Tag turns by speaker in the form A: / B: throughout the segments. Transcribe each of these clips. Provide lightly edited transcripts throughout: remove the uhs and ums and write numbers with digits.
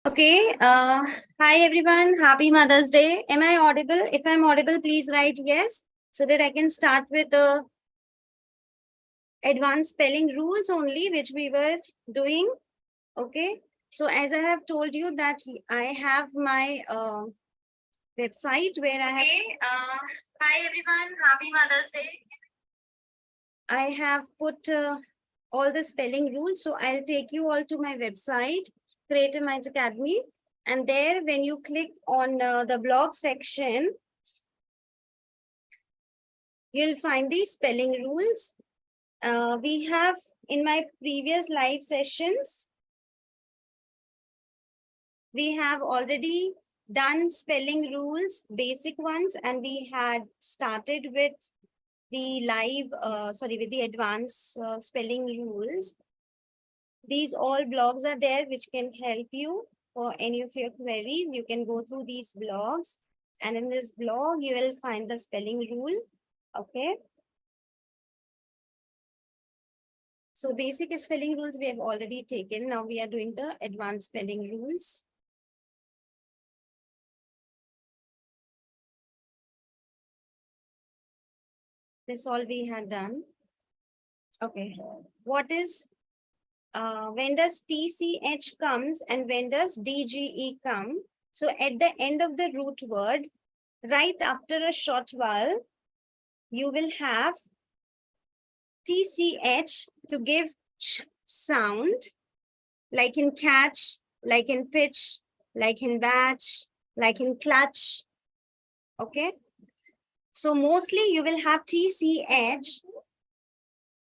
A: Okay. Hi everyone. Happy Mother's Day. Am I audible? If I'm audible, please write yes so that I can start with the advanced spelling rules only, which we were doing. Okay. So as I have told you that I have my website where I have. Okay. Hi everyone. Happy Mother's Day. I have put all the spelling rules. So I'll take you all to my website, Creative Minds Academy. And there, when you click on the blog section, you'll find the spelling rules. We have in my previous live sessions, we have already done spelling rules, basic ones, and we had started with the with the advanced spelling rules. These all blogs are there which can help you for any of your queries. You can go through these blogs, and in this blog, you will find the spelling rule. Okay. So basic spelling rules we have already taken. Now we are doing the advanced spelling rules. This all we had done. Okay. What is, when does TCH comes and when does DGE come? So at the end of the root word, right after a short vowel, you will have TCH to give ch sound, like in catch, like in pitch, like in batch, like in clutch. Okay. So mostly you will have TCH.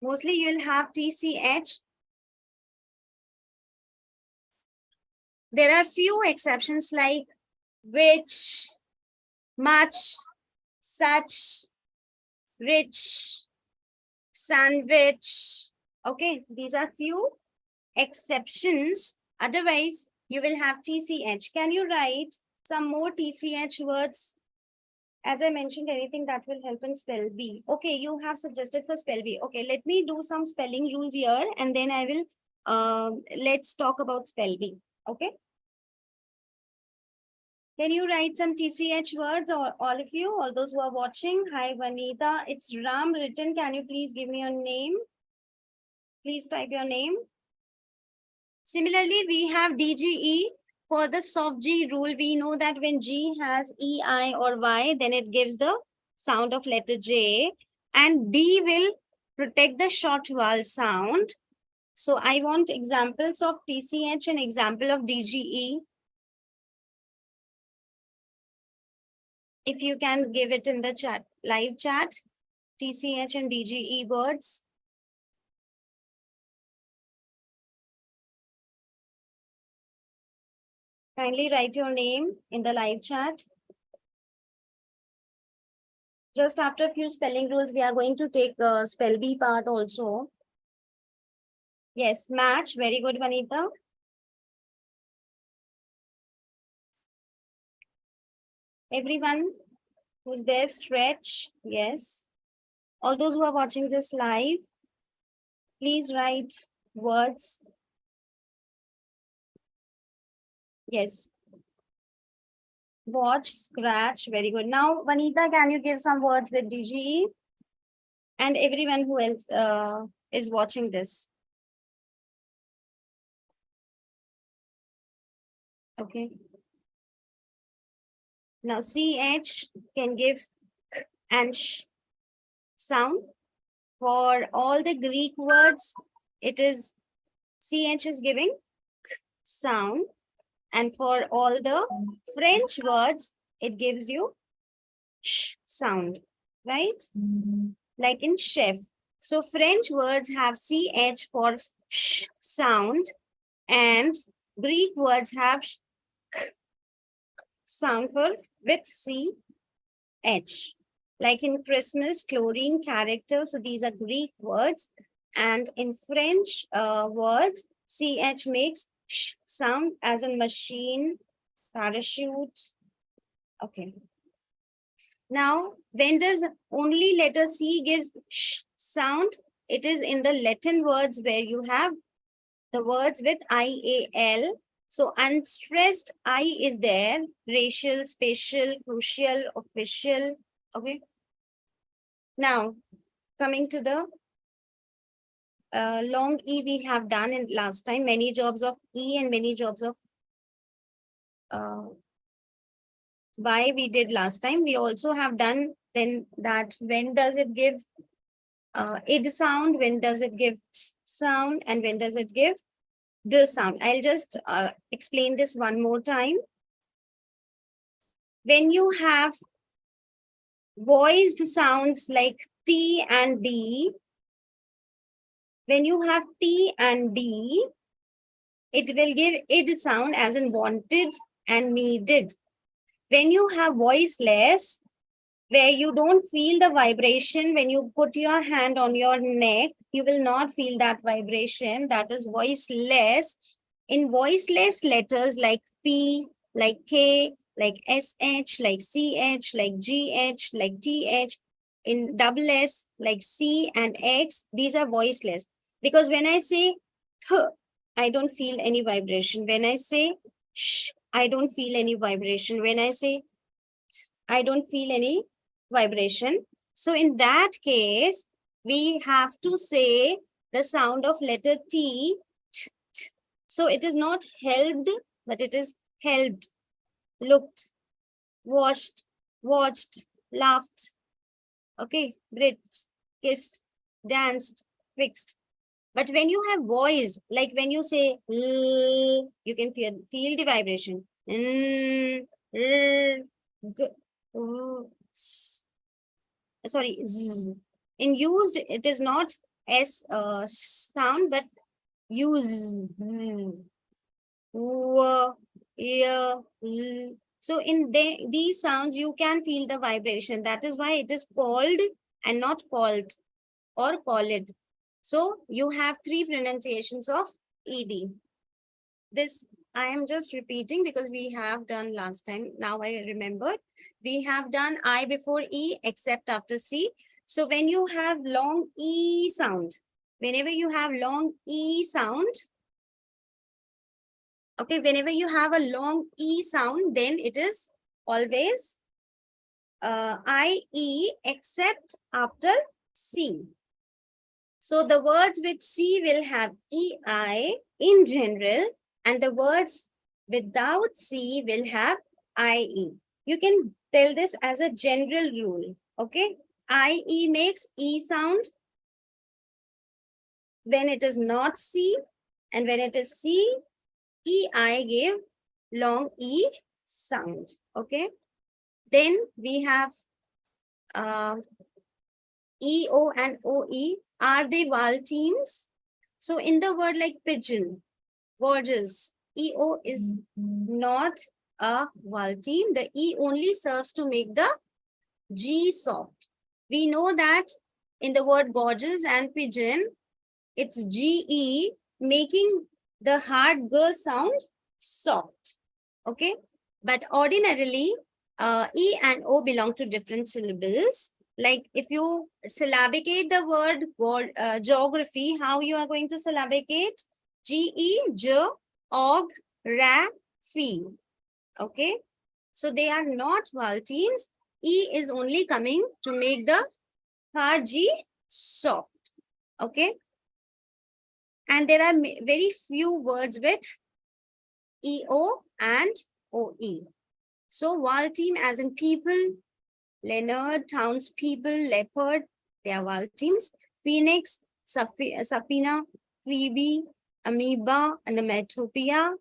A: Mostly you'll have TCH. There are few exceptions like which, much, such, rich, sandwich. Okay, these are few exceptions. Otherwise, you will have TCH. Can you write some more TCH words? As I mentioned, anything that will help in spell bee. Okay, you have suggested for spell bee. Okay, let me do some spelling rules here and then I will, let's talk about spell bee. Okay. Can you write some TCH words, or all of you, all those who are watching? Hi, Vanita. It's Ram written. Can you please give me your name? Please type your name. Similarly, we have DGE. For the soft G rule, we know that when G has E, I, or Y, then it gives the sound of letter J. And D will protect the short vowel sound. So I want examples of TCH and example of DGE. If you can give it in the chat, live chat, TCH and DGE words. Kindly write your name in the live chat. Just after a few spelling rules, we are going to take the spell bee part also. Yes, match. Very good, Vanita. Everyone who's there, stretch. Yes. All those who are watching this live, please write words. Yes. Watch, scratch. Very good. Now, Vanita, can you give some words with DGE? And everyone who else is watching this. Okay. Now, CH can give k and sh sound. For all the Greek words, it is CH is giving k sound. And for all the French words, it gives you sh sound, right? Like in chef. So French words have CH for sh sound, and Greek words have k sound for with CH. Like in Christmas, chlorine, character. So these are Greek words. And in French words, CH makes sh sound, as in machine, parachute. Okay. Now, when does only letter C gives sh sound? It is in the Latin words where you have the words with IAL. So unstressed I is there, racial, spatial, crucial, official. Okay. Now, coming to the long E we have done in last time, many jobs of E and many jobs of Y we did last time. We also have done then that when does it give id sound, when does it give t sound, and when does it give d sound. I'll just explain this one more time. When you have voiced sounds like T and D, when you have T and D, it will give id sound, as in wanted and needed. When you have voiceless, where you don't feel the vibration, when you put your hand on your neck, you will not feel that vibration. That is voiceless. In voiceless letters like P, like K, like SH, like CH, like GH, like TH, in double S, like C and X, these are voiceless. Because when I say th, I don't feel any vibration. When I say sh, I don't feel any vibration. When I say I don't feel any vibration. So in that case, we have to say the sound of letter T. T, t. So it is not helped, but it is helped, looked, washed, watched, laughed, okay, breathed, kissed, danced, fixed. But when you have voiced, like when you say L, you can feel the vibration. N, R, G, sorry, Z. In used, it is not S sound, but use. So in these sounds, you can feel the vibration. That is why it is called and not called or call it. So you have three pronunciations of ED. This I am just repeating because we have done last time. Now I remembered. We have done I before E except after C. So when you have long E sound, whenever you have long E sound, okay, whenever you have a long E sound, then it is always IE except after C. So the words with C will have EI in general, and the words without C will have IE. You can tell this as a general rule, okay? IE makes E sound when it is not C, and when it is C, EI give long E sound, okay? Then we have EO and OE. Are they vowel teams? So in the word like pigeon, gorgeous, EO is not a vowel team. The E only serves to make the G soft. We know that in the word gorgeous and pigeon, it's GE making the hard G sound soft. Okay. But ordinarily, E and O belong to different syllables. Like if you syllabicate the word geography, how you are going to syllabicate? GE, J, Og, Ra, Fi. Okay. So they are not vowel teams. E is only coming to make the hard G soft. Okay. And there are very few words with EO and OE. So vowel team as in people, Leonard, townspeople, leopard, they are vowel teams. Phoenix, Sapina, Phoebe, amoeba, and Metopia,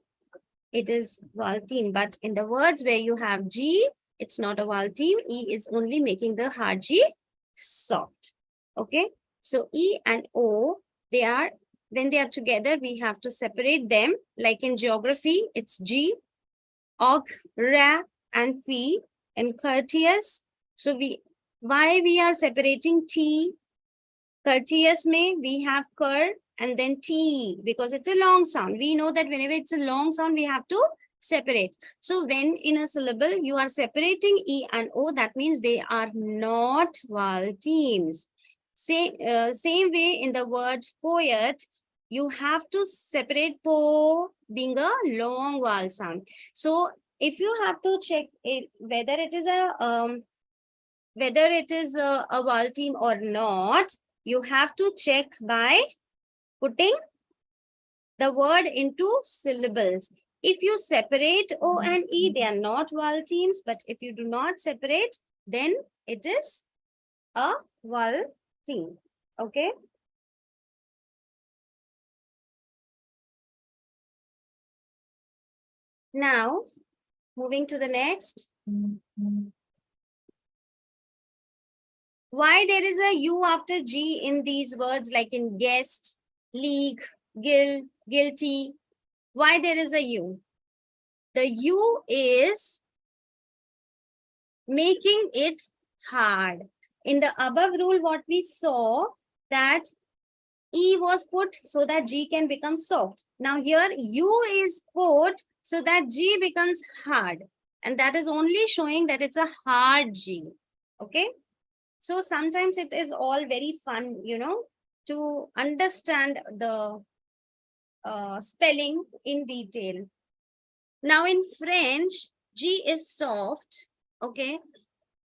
A: it is vowel team. But in the words where you have G, it's not a vowel team. E is only making the hard G soft. Okay. So E and O, they are, when they are together, we have to separate them. Like in geography, it's G, Og, Ra, and Fi. In courteous, so why we are separating T? Courteous may we have cur and then T because it's a long sound. We know that whenever it's a long sound, we have to separate. So when in a syllable, you are separating E and O, that means they are not vowel teams. Same way in the word poet, you have to separate po being a long vowel sound. So if you have to check it, whether it is a vowel team or not, you have to check by putting the word into syllables. If you separate O and E, they are not vowel teams, but if you do not separate, then it is a vowel team. Okay. Now, moving to the next. Why there is a U after G in these words like in guest, league, guilty? Why there is a U? The U is making it hard. In the above rule, what we saw that E was put so that G can become soft. Now here U is put so that G becomes hard. And that is only showing that it's a hard G. Okay. So sometimes it is all very fun, you know, to understand the spelling in detail. Now in French, G is soft. Okay.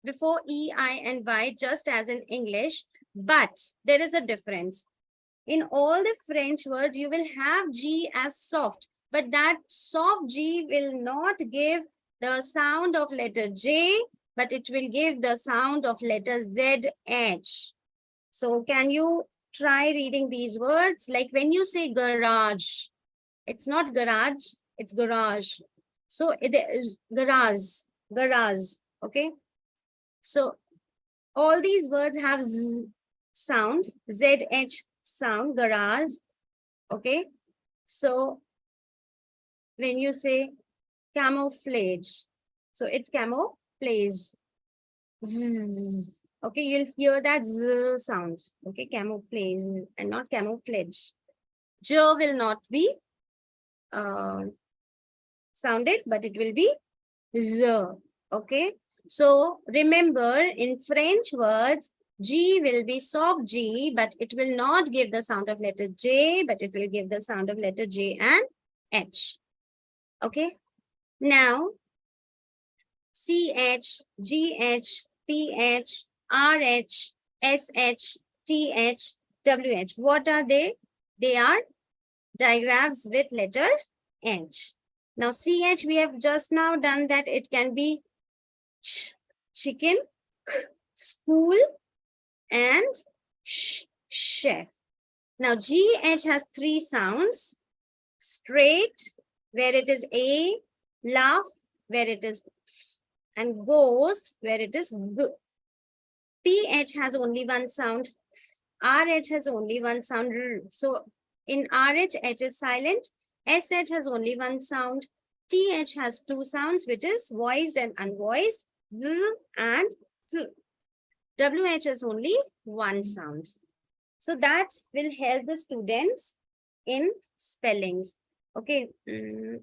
A: Before E, I, and Y, just as in English. But there is a difference. In all the French words, you will have G as soft, but that soft G will not give the sound of letter J, but it will give the sound of letter ZH. So can you try reading these words? Like when you say garage, it's not garage, it's garage. So it is garage, okay? So all these words have Z sound, ZH sound, garage, okay? So when you say camouflage, so it's camouflage. Z. Okay, you'll hear that Z sound, okay? Camouflage and not camouflage. J will not be sounded, but it will be Z, okay? So remember, in French words, G will be soft G, but it will not give the sound of letter J, but it will give the sound of letter J and H. Okay. Now, CH, GH, PH, RH, SH, TH, WH. What are they? They are digraphs with letter H. Now, CH, we have just now done that it can be chicken, school, and chef. Now, GH has three sounds: straight, where it is A, laugh, where it is f, and ghost, where it is g. PH has only one sound. RH has only one sound. R. So, in RH, H is silent. SH has only one sound. TH has two sounds, which is voiced and unvoiced. V and Th. WH has only one sound. So that will help the students in spellings. Okay,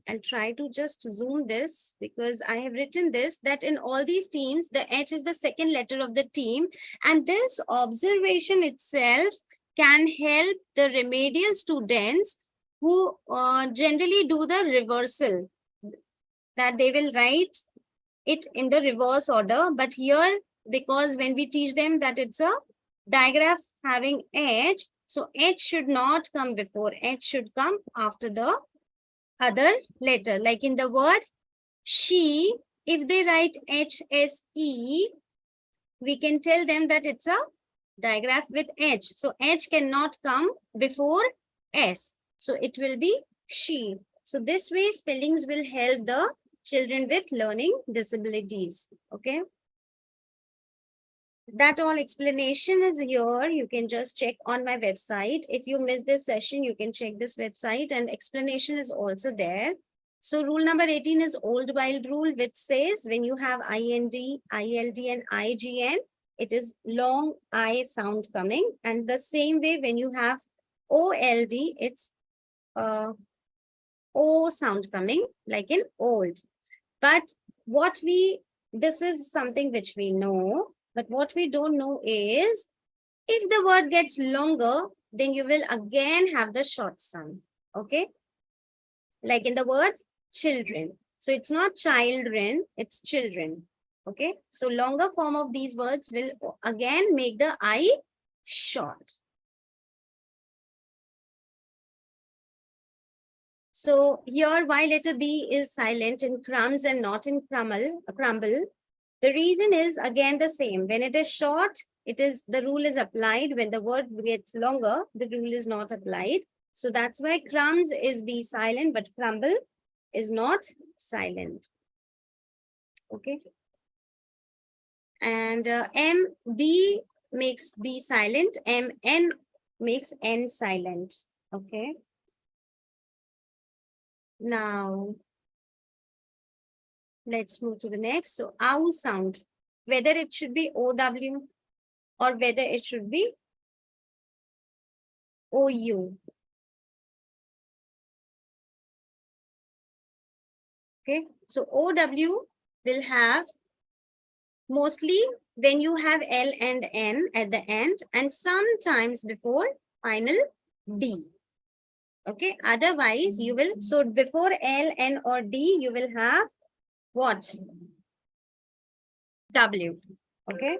A: I'll try to just zoom this because I have written this, that in all these teams, the H is the second letter of the team. And this observation itself can help the remedial students who generally do the reversal, that they will write it in the reverse order. But here, because when we teach them that it's a digraph having H, so H should not come before, H should come after the other letter. Like in the word she, if they write HSE, we can tell them that it's a digraph with H. So H cannot come before S. So it will be she. So this way spellings will help the children with learning disabilities. Okay. That all explanation is here. You can just check on my website. If you missed this session, you can check this website and explanation is also there. So rule number 18 is old wild rule, which says when you have IND, ILD and IGN, it is long I sound coming. And the same way when you have OLD, it's O sound coming, like in old. But this is something which we know, but what we don't know is if the word gets longer, then you will again have the short sound. Okay. Like in the word children. So it's not children, it's children. Okay. So longer form of these words will again make the I short. So here, why letter B is silent in crumbs and not in crumble. The reason is again the same. When it is short, the rule is applied. When the word gets longer, the rule is not applied. So that's why crumbs is B silent, but crumble is not silent. Okay. And MB makes B silent. MN makes N silent. Okay. Now, let's move to the next. So, ow sound. whether it should be OW or whether it should be OU. Okay, so OW will have mostly when you have L and N at the end and sometimes before final D. Okay, otherwise you will, so before L, N or D, you will have what? W. Okay.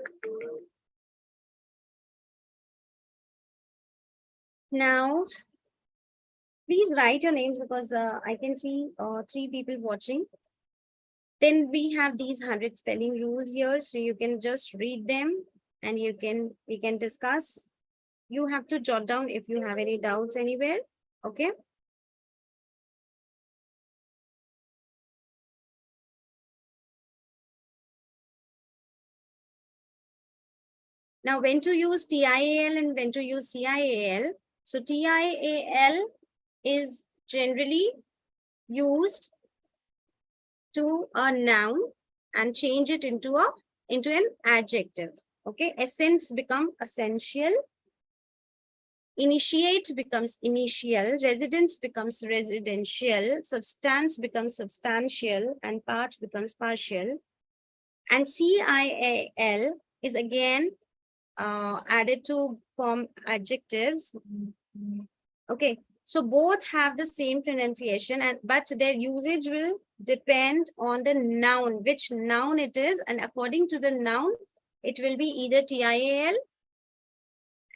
A: Now, please write your names because I can see 3 people watching. Then we have these 100 spelling rules here, so you can just read them and we can discuss. You have to jot down if you have any doubts anywhere. Okay. Now, when to use TIAL and when to use CIAL. So TIAL is generally used to a noun and change it into an adjective. Okay, essence become essential, initiate becomes initial, residence becomes residential, substance becomes substantial, and part becomes partial. And CIAL is again added to form adjectives. Okay, so both have the same pronunciation, but their usage will depend on the noun, which noun it is, and according to the noun, it will be either TIAL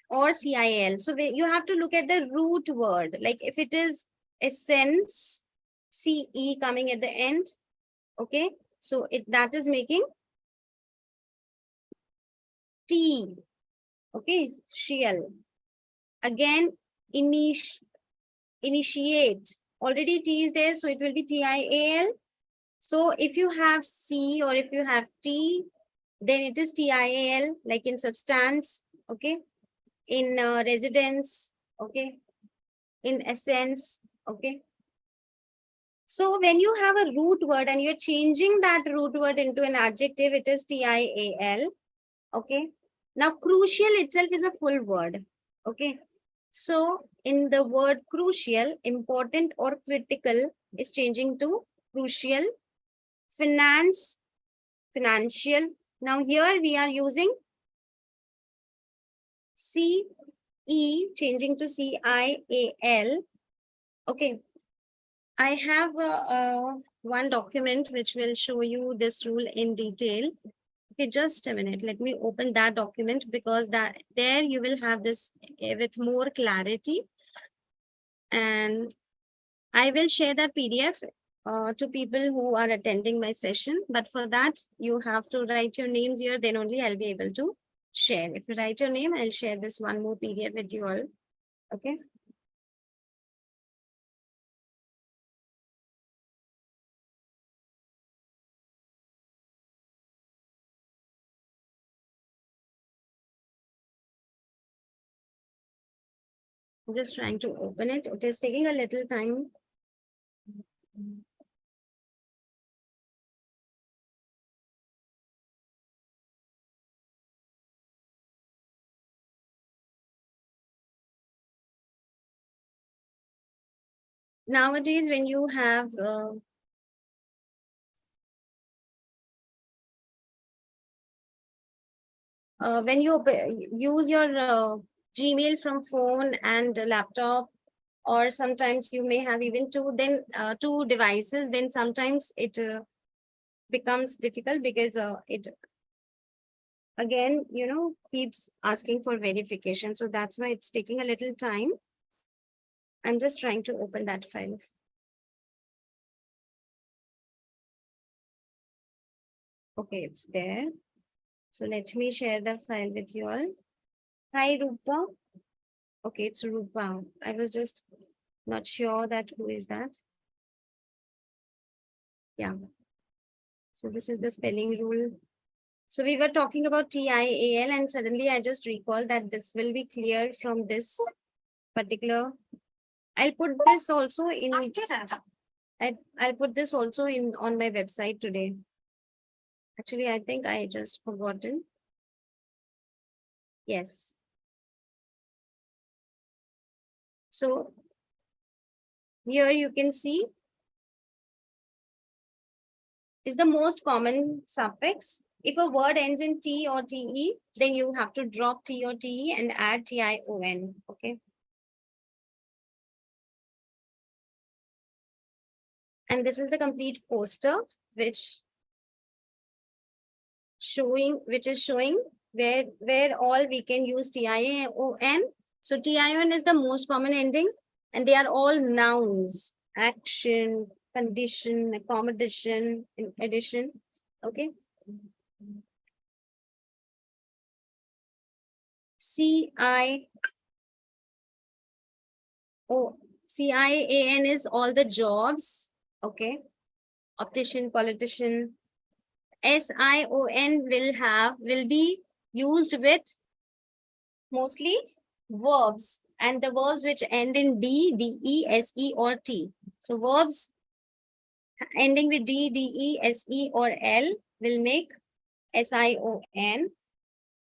A: or CIL. So you have to look at the root word. Like if it is essence, CE coming at the end, okay, so that is making T, okay, shial. Again, initiate, already T is there, so it will be TIAL. So if you have C or if you have T, then it is TIAL, like in substance, okay, in residence, okay, in essence, okay. So when you have a root word and you're changing that root word into an adjective, it is TIAL, okay. Now, crucial itself is a full word, okay. So in the word crucial, important or critical is changing to crucial. Finance, financial. Now here we are using CE, changing to CIAL. Okay. I have one document which will show you this rule in detail. Okay, just a minute. Let me open that document because there you will have this with more clarity. And I will share the PDF to people who are attending my session. But for that, you have to write your names here. Then only I'll be able to share. If you write your name, I'll share this one more PDF with you all. Okay. I'm just trying to open it. It is taking a little time. Nowadays, when you have when you use your Gmail from phone and laptop, or sometimes you may have even two devices, then sometimes it becomes difficult because it again, keeps asking for verification. So that's why it's taking a little time. I'm just trying to open that file. Okay, it's there. So let me share the file with you all. Hi, Rupa. Okay, it's Rupa. I was just not sure that who is that. Yeah. So this is the spelling rule. So we were talking about TIAL and suddenly I just recall that this will be clear from this particular. I'll put this also in. I'll put this also in on my website today. Actually, I think I just forgotten. Yes. So here you can see is the most common suffix. If a word ends in T or TE, then you have to drop T or TE and add TION. Okay. And this is the complete poster, which is showing where all we can use TION. So TION is the most common ending, and they are all nouns, action, condition, accommodation, addition. Okay. CIAN is all the jobs. Okay. Optician, politician. SION will be used with mostly verbs, and the verbs which end in D, DE, SE, or T. So verbs ending with D, DE, SE, or L will make SION.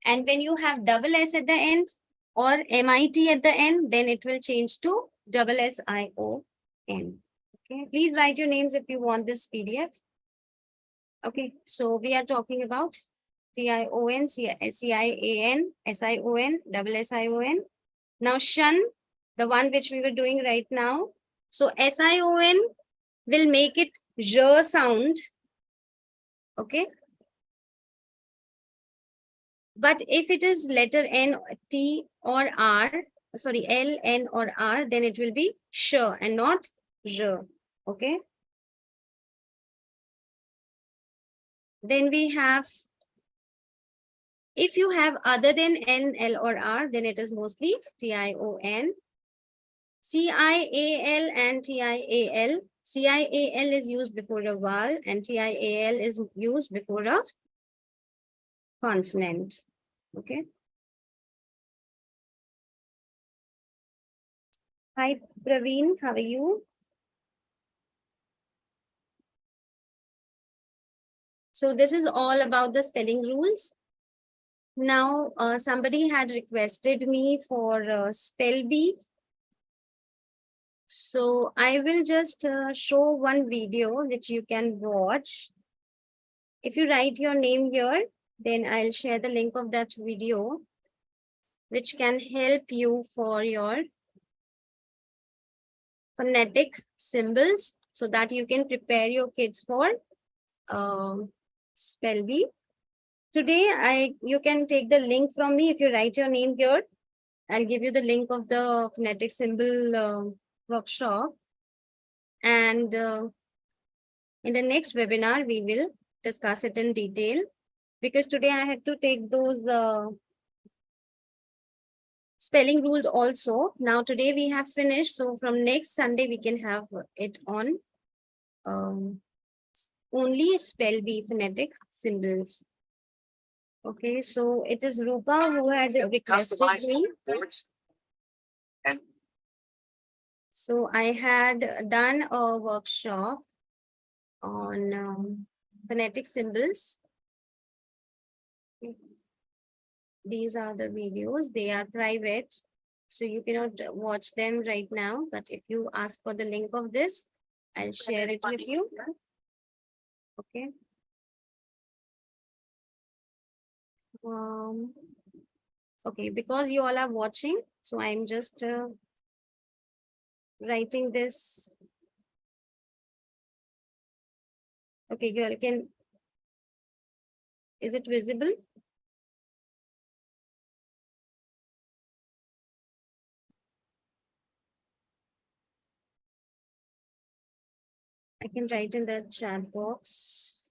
A: And when you have double S at the end or MIT at the end, then it will change to double SION. Okay, please write your names if you want this PDF. Okay, so we are talking about TION, CIAN, SION, double SION. Now, shun, the one which we were doing right now. So, SION will make it j sound. Okay. But if it is letter N, T, or R, sorry, L, N, or R, then it will be sh and not j. Okay. Then we have, if you have other than N, L, or R, then it is mostly TION. CIAL and TIAL. CIAL is used before a vowel and TIAL is used before a consonant. Okay. Hi, Praveen. How are you? So this is all about the spelling rules. Now, somebody had requested me for spell bee. So I will just show one video which you can watch. If you write your name here, then I'll share the link of that video, which can help you for your phonetic symbols so that you can prepare your kids for spell bee. Today, you can take the link from me. If you write your name here, I'll give you the link of the phonetic symbol workshop. And in the next webinar, we will discuss it in detail. Because today I had to take those spelling rules also. Now today we have finished. So from next Sunday, we can have it on only spell bee phonetic symbols. Okay, so it is Rupa who had requested me. And so I had done a workshop on phonetic symbols. These are the videos. They are private, so you cannot watch them right now. But if you ask for the link of this, I'll share it with you. Okay. Okay, because you all are watching, so I'm just writing this. Okay, you all can. Is it visible? I can write in the chat box.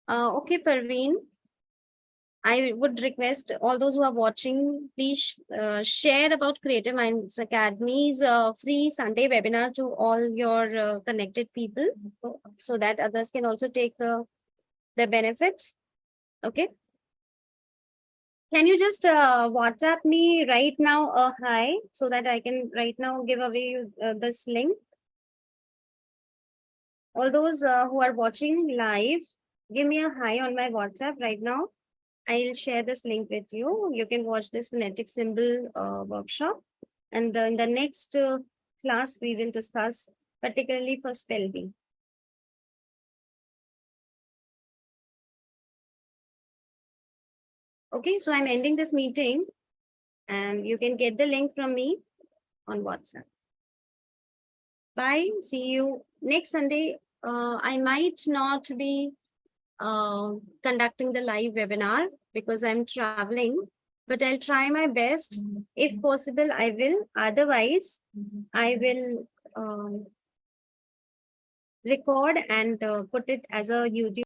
A: Okay, Parveen. I would request all those who are watching, please share about Creative Minds Academy's free Sunday webinar to all your connected people so that others can also take the benefit. Okay. Can you just WhatsApp me right now a hi so that I can right now give away this link? All those who are watching live, give me a hi on my WhatsApp right now. I'll share this link with you. You can watch this phonetic symbol workshop. And then in the next class, we will discuss particularly for spell bee. Okay, so I'm ending this meeting and you can get the link from me on WhatsApp. Bye. See you next Sunday. I might not be conducting the live webinar because I'm traveling, but I'll try my best. If possible, I will. Otherwise, I will record and put it as a YouTube.